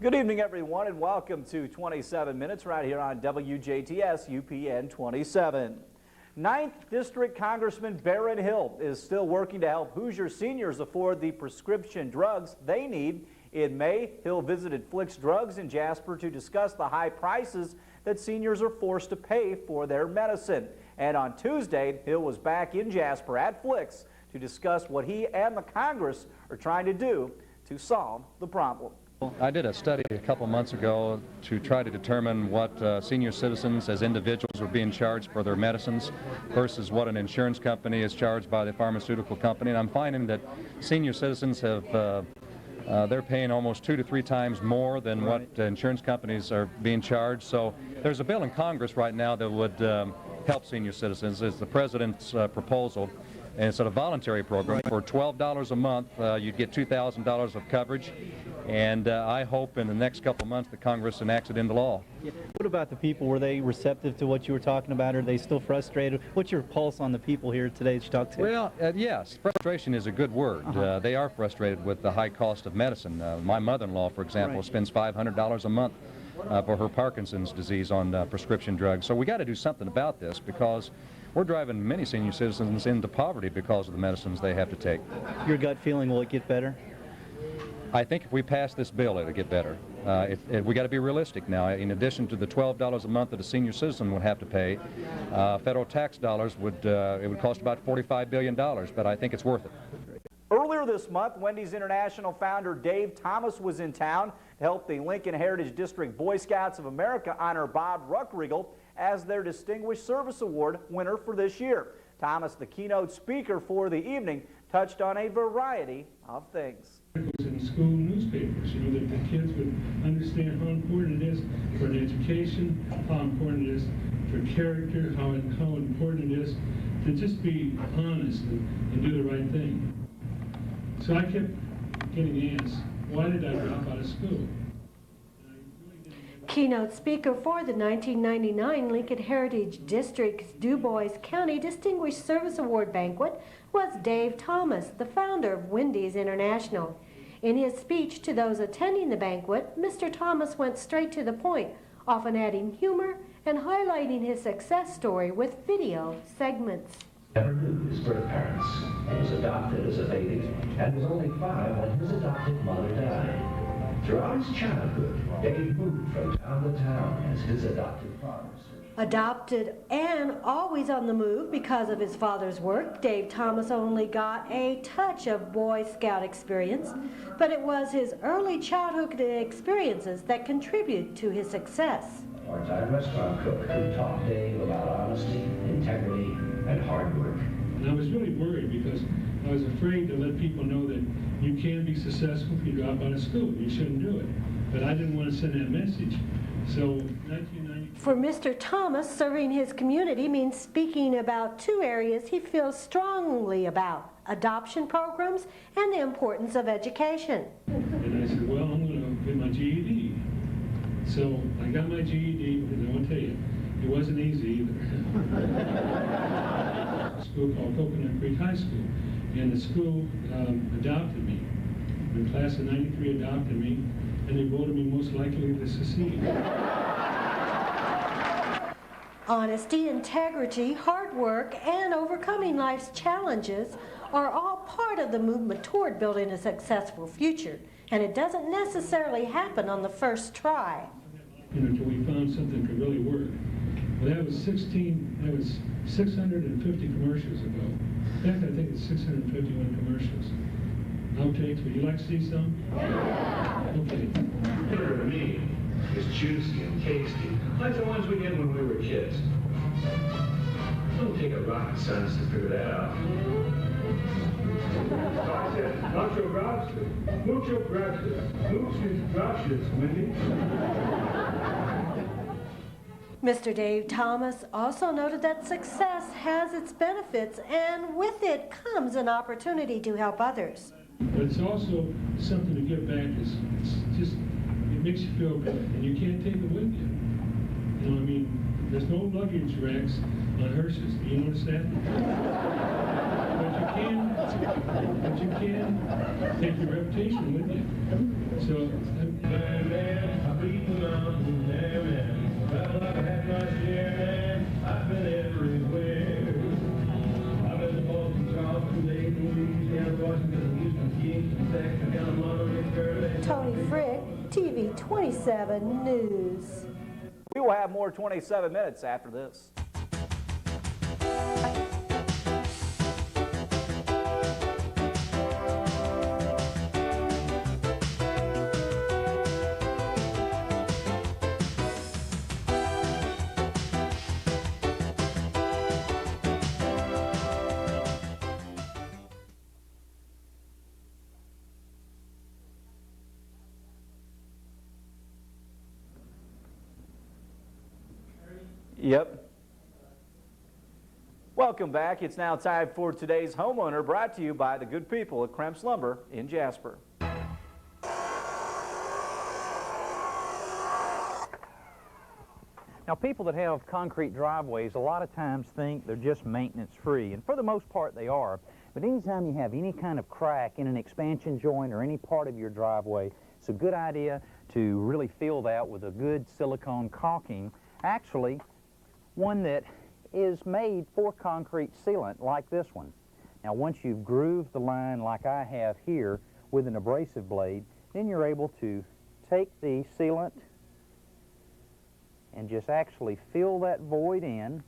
Good evening, everyone, and welcome to 27 Minutes right here on WJTS UPN 27. 9th District Congressman Barron Hill is still working to help Hoosier seniors afford the prescription drugs they need. In May, Hill visited Flick's Drugs in Jasper to discuss the high prices that seniors are forced to pay for their medicine. And on Tuesday, Hill was back in Jasper at Flick's to discuss what he and the Congress are trying to do to solve the problem. I did a study a couple months ago to try to determine what senior citizens as individuals were being charged for their medicines versus what an insurance company is charged by the pharmaceutical company. And I'm finding that senior citizens have they're paying almost 2 to 3 times more than what insurance companies are being charged. So there's a bill in Congress right now that would help senior citizens. It's the president's proposal. And it's a voluntary program. For $12 a month, you'd get $2,000 of coverage. And I hope in the next couple of months that Congress enacts it into law. What about the people? Were they receptive to what you were talking about? Are they still frustrated? What's your pulse on the people here today that you talked to? Well, yes, frustration is a good word. They are frustrated with the high cost of medicine. My mother-in-law, for example, spends $500 a month for her Parkinson's disease on prescription drugs. So we got to do something about this because we're driving many senior citizens into poverty because of the medicines they have to take. Your gut feeling, will it get better? I think if we pass this bill, it'll get better. We got to be realistic now. In addition to the $12 a month that a senior citizen would have to pay, federal tax dollars would cost about $45 billion, but I think it's worth it. Earlier this month, Wendy's International founder Dave Thomas was in town to help the Lincoln Heritage District Boy Scouts of America honor Bob Ruckriegel as their Distinguished Service Award winner for this year. Thomas, the keynote speaker for the evening, touched on a variety of things. In school newspapers, you know, that the kids would understand how important it is for an education, how important it is for character, how important it is to just be honest and do the right thing. So I kept getting asked, why did I drop out of school? Keynote speaker for the 1999 Lincoln Heritage District's Du Bois County Distinguished Service Award banquet was Dave Thomas, the founder of Wendy's International. In his speech to those attending the banquet, Mr. Thomas went straight to the point, often adding humor and highlighting his success story with video segments. Never knew his birth parents. He was adopted as a baby and was only 5 when his adopted mother died. Throughout his childhood, Dave moved from town to town as his adopted father served. Adopted and always on the move because of his father's work, Dave Thomas only got a touch of Boy Scout experience, but it was his early childhood experiences that contribute to his success. A part-time restaurant cook who taught Dave about honesty, integrity, and hard work. And I was really worried because I was afraid to let people know that you can be successful if you drop out of school. You shouldn't do it. But I didn't want to send that message. So 1990. For Mr. Thomas, serving his community means speaking about 2 areas he feels strongly about: adoption programs and the importance of education. And I said, well, I'm going to get my GED. So I got my GED, and I want to tell you, it wasn't easy either. A school called Coconut Creek High School. And the school adopted me. The class of 93 adopted me, and they voted me most likely to succeed. Honesty, integrity, hard work, and overcoming life's challenges are all part of the movement toward building a successful future. And it doesn't necessarily happen on the first try. You know, until we found something that could really work. Well, that was 650 commercials ago. In fact, I think it's 651 commercials. Outtakes, would you like to see some? Okay. Dinner to me is juicy and tasty, like the ones we did when we were kids. Don't take a rocket science to figure that out. I said, mucho gracias. Mucho gracias. Muchas gracias, Wendy. Mr. Dave Thomas also noted that success has its benefits, and with it comes an opportunity to help others. But it's also something to give back. It makes you feel good, and you can't take it with you. You know, I mean, there's no luggage racks on hearses. Do you notice that? But you can take your reputation with you. So, man, I beat the mountain, man. Well, I've had my share, man. I've been everywhere. I've been to Boston, Charleston, Dayton, Louisiana, Washington, Houston, Kingston, Texas, down to Monterey, Fairlake. Tony Frick, TV 27 News. We will have more 27 minutes after this. Yep. Welcome back. It's now time for today's Homeowner, brought to you by the good people at Kremps Lumber in Jasper. Now, people that have concrete driveways a lot of times think they're just maintenance free, and for the most part they are. But anytime you have any kind of crack in an expansion joint or any part of your driveway, it's a good idea to really fill that with a good silicone caulking. Actually, one that is made for concrete sealant like this one. Now, once you've grooved the line like I have here with an abrasive blade, then you're able to take the sealant and just actually fill that void in.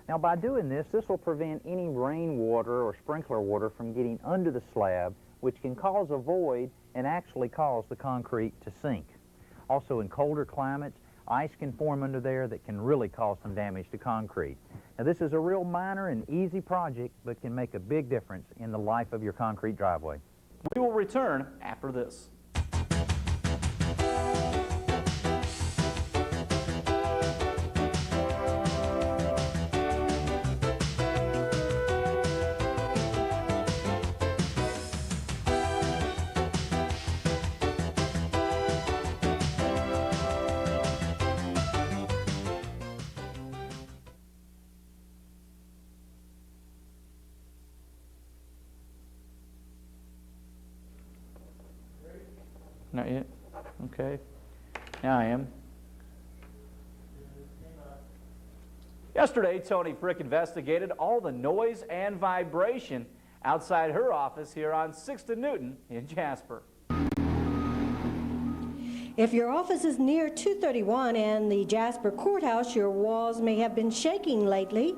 Now, by doing this, this will prevent any rainwater or sprinkler water from getting under the slab, which can cause a void and actually cause the concrete to sink. Also, in colder climates, ice can form under there that can really cause some damage to concrete. Now, this is a real minor and easy project, but can make a big difference in the life of your concrete driveway. We will return after this. Not yet? Okay. Now I am. Yesterday, Tony Frick investigated all the noise and vibration outside her office here on 6th and Newton in Jasper. If your office is near 231 and the Jasper Courthouse, your walls may have been shaking lately.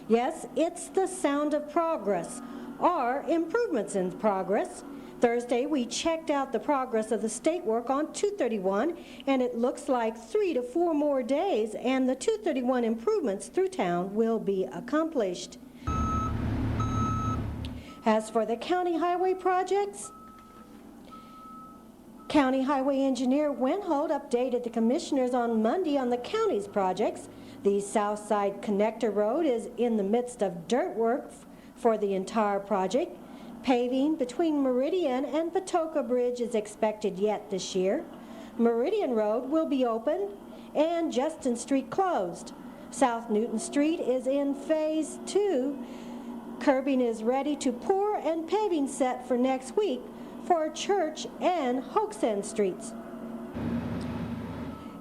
Yes, it's the sound of progress, or improvements in progress. Thursday, we checked out the progress of the state work on 231, and it looks like 3 to 4 more days, and the 231 improvements through town will be accomplished. As for the county highway projects, County Highway Engineer Wenhold updated the commissioners on Monday on the county's projects. The South Side Connector Road is in the midst of dirt work for the entire project. Paving between Meridian and Patoka Bridge is expected yet this year. Meridian Road will be open and Justin Street closed. South Newton Street is in Phase 2. Curbing is ready to pour and paving set for next week for Church and Hoaxend Streets.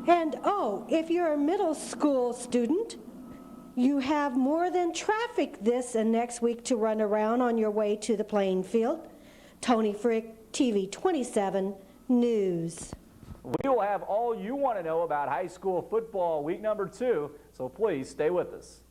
And oh, if you're a middle school student, you have more than traffic this and next week to run around on your way to the playing field. Tony Frick, TV 27 News. We will have all you want to know about high school football week number 2, so please stay with us.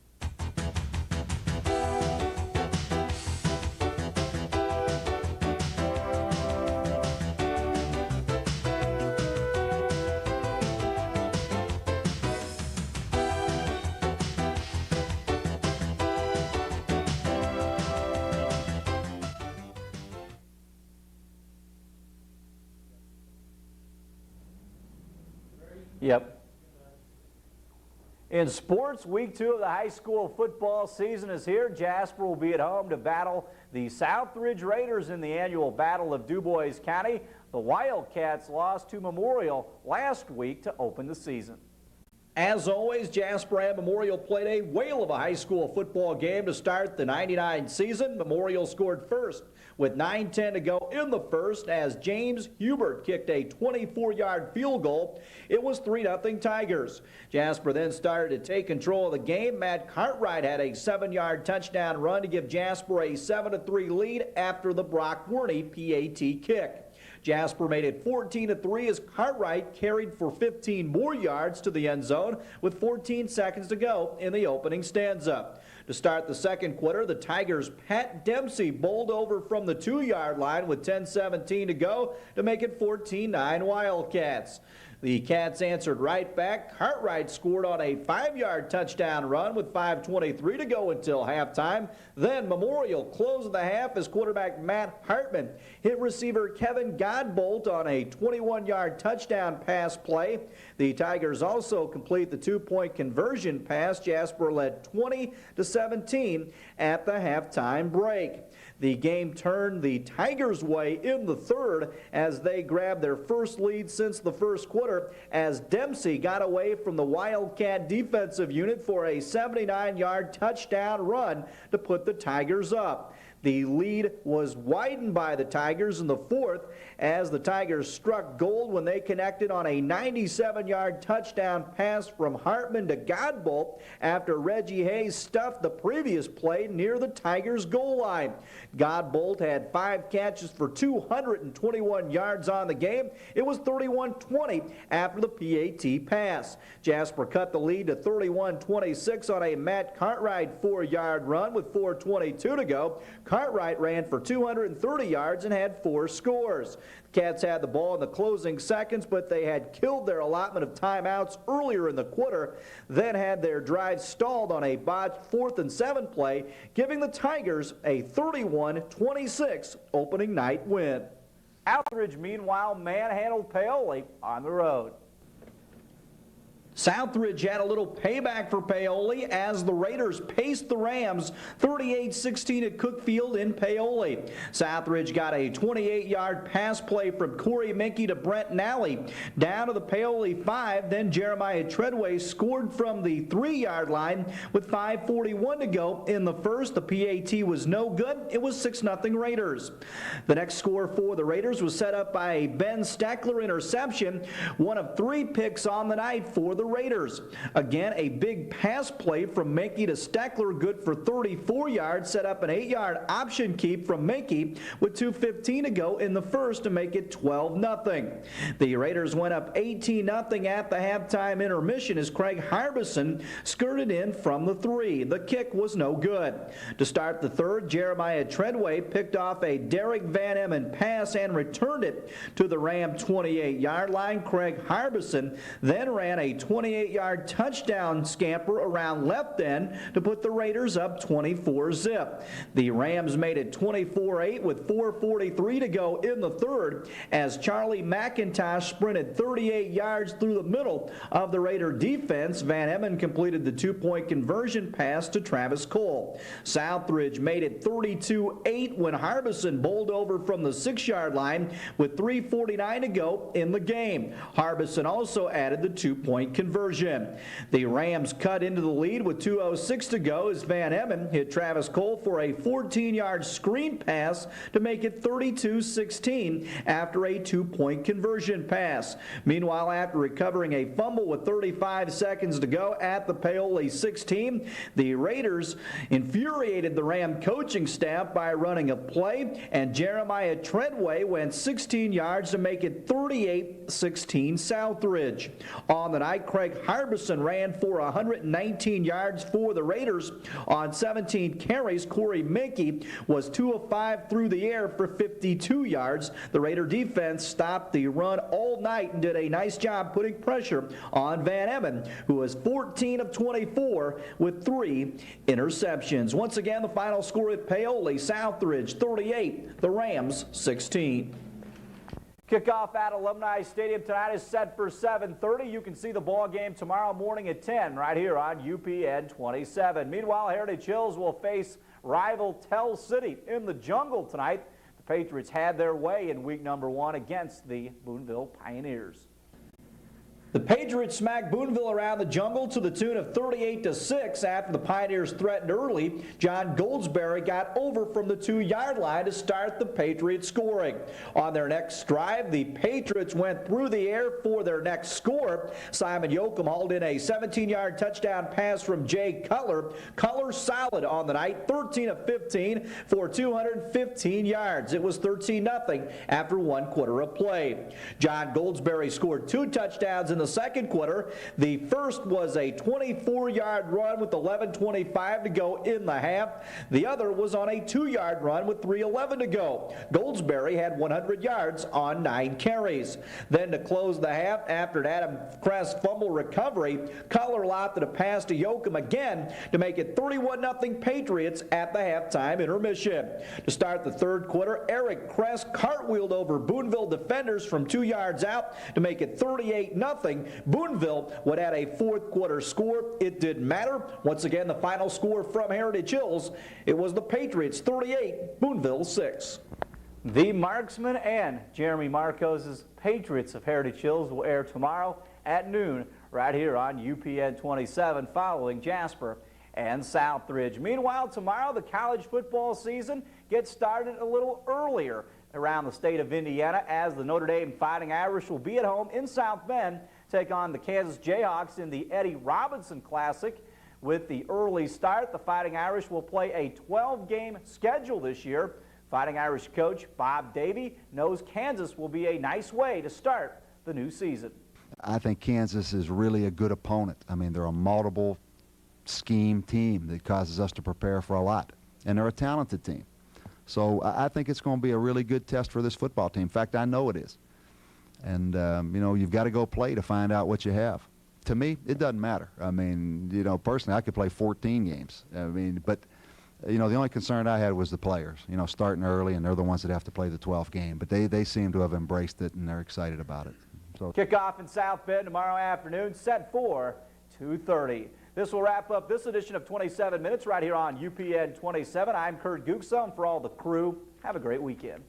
Yep. In sports, week 2 of the high school football season is here. Jasper will be at home to battle the Southridge Raiders in the annual Battle of DuBois County. The Wildcats lost to Memorial last week to open the season. As always, Jasper and Memorial played a whale of a high school football game to start the '99 season. Memorial scored first with 9:10 to go in the first as James Hubert kicked a 24-yard field goal. It was 3-0 Tigers. Jasper then started to take control of the game. Matt Cartwright had a 7-yard touchdown run to give Jasper a 7-3 lead after the Brock Werney PAT kick. Jasper made it 14-3 as Cartwright carried for 15 more yards to the end zone with 14 seconds to go in the opening stanza. To start the second quarter, the Tigers' Pat Dempsey bowled over from the 2-yard line with 10:17 to go to make it 14-9 Wildcats. The Cats answered right back. Cartwright scored on a 5-yard touchdown run with 5:23 to go until halftime. Then Memorial closed the half as quarterback Matt Hartman hit receiver Kevin Godbolt on a 21-yard touchdown pass play. The Tigers also complete the 2-point conversion pass. Jasper led 20-17 at the halftime break. The game turned the Tigers' way in the third as they grabbed their first lead since the first quarter as Dempsey got away from the Wildcat defensive unit for a 79-yard touchdown run to put the Tigers up. The lead was widened by the Tigers in the fourth as the Tigers struck gold when they connected on a 97-yard touchdown pass from Hartman to Godbolt after Reggie Hayes stuffed the previous play near the Tigers' goal line. Godbolt had 5 catches for 221 yards on the game. It was 31-20 after the PAT pass. Jasper cut the lead to 31-26 on a Matt Cartwright 4-yard run with 4:22 to go. Cartwright ran for 230 yards and had 4 scores. The Cats had the ball in the closing seconds, but they had killed their allotment of timeouts earlier in the quarter, then had their drive stalled on a botched 4th and 7 play, giving the Tigers a 31-26 opening night win. Southridge, meanwhile, manhandled Paoli on the road. Southridge had a little payback for Paoli as the Raiders paced the Rams 38-16 at Cookfield in Paoli. Southridge got a 28-yard pass play from Corey Minke to Brent Nally down to the Paoli 5. Then Jeremiah Treadway scored from the 3-yard line with 5:41 to go in the first. The PAT was no good. It was 6-0 Raiders. The next score for the Raiders was set up by a Ben Steckler interception, one of 3 picks on the night for the Raiders. Again, a big pass play from Minke to Steckler, good for 34 yards, set up an 8-yard option keep from Minke with 2:15 to go in the first to make it 12-0. The Raiders went up 18-0 at the halftime intermission as Craig Harbison skirted in from the 3. The kick was no good. To start the third, Jeremiah Treadway picked off a Derek Van Emmen pass and returned it to the Ram 28-yard line. Craig Harbison then ran a 28-yard touchdown scamper around left end to put the Raiders up 24-zip. The Rams made it 24-8 with 4:43 to go in the third as Charlie McIntosh sprinted 38 yards through the middle of the Raider defense. Van Emmen completed the 2-point conversion pass to Travis Cole. Southridge made it 32-8 when Harbison bowled over from the 6-yard line with 3:49 to go in the game. Harbison also added the 2-point conversion. The Rams cut into the lead with 2:06 to go as Van Emmen hit Travis Cole for a 14-yard screen pass to make it 32-16 after a 2-point conversion pass. Meanwhile, after recovering a fumble with 35 seconds to go at the Paoli 16, the Raiders infuriated the Ram coaching staff by running a play, and Jeremiah Treadway went 16 yards to make it 38-16 Southridge. On the night, Craig Harbison ran for 119 yards for the Raiders on 17 carries. Corey Minke was 2 of 5 through the air for 52 yards. The Raider defense stopped the run all night and did a nice job putting pressure on Van Emmen, who was 14 of 24 with 3 interceptions. Once again, the final score at Paoli, Southridge 38, the Rams 16. Kickoff at Alumni Stadium tonight is set for 7:30. You can see the ball game tomorrow morning at 10 right here on UPN 27. Meanwhile, Heritage Hills will face rival Tell City in the Jungle tonight. The Patriots had their way in week number 1 against the Boonville Pioneers. The Patriots smacked Boonville around the jungle to the tune of 38-6 after the Pioneers threatened early. John Goldsberry got over from the 2-yard line to start the Patriots scoring. On their next drive, the Patriots went through the air for their next score. Simon Yoakum hauled in a 17-yard touchdown pass from Jay Cutler. Cutler solid on the night, 13 of 15 for 215 yards. It was 13-0 after 1 quarter of play. John Goldsberry scored 2 touchdowns in the second quarter. The first was a 24-yard run with 11:25 to go in the half. The other was on a 2-yard run with 3:11 to go. Goldsberry had 100 yards on 9 carries. Then to close the half, after an Adam Kress fumble recovery, Cutler lofted a pass to Yoakum again to make it 31-0 Patriots at the halftime intermission. To start the third quarter, Eric Kress cartwheeled over Boonville defenders from 2 yards out to make it 38-0. Boonville would add a fourth quarter score. It didn't matter. Once again, the final score from Heritage Hills, it was the Patriots 38, Boonville 6. The Marksman and Jeremy Marcos' Patriots of Heritage Hills will air tomorrow at noon right here on UPN 27 following Jasper and Southridge. Meanwhile, tomorrow the college football season gets started a little earlier around the state of Indiana as the Notre Dame Fighting Irish will be at home in South Bend, take on the Kansas Jayhawks in the Eddie Robinson Classic. With the early start, the Fighting Irish will play a 12-game schedule this year. Fighting Irish coach Bob Davie knows Kansas will be a nice way to start the new season. I think Kansas is really a good opponent. I mean, they're a multiple scheme team that causes us to prepare for a lot, and they're a talented team. So I think it's going to be a really good test for this football team. In fact, I know it is. And, you know, you've got to go play to find out what you have. To me, it doesn't matter. I mean, you know, personally, I could play 14 games. I mean, but, you know, the only concern I had was the players, you know, starting early, and they're the ones that have to play the 12th game. But they seem to have embraced it, and they're excited about it. So kickoff in South Bend tomorrow afternoon, set for 2:30. This will wrap up this edition of 27 Minutes right here on UPN 27. I'm Kurt Gutgsell, and for all the crew, have a great weekend.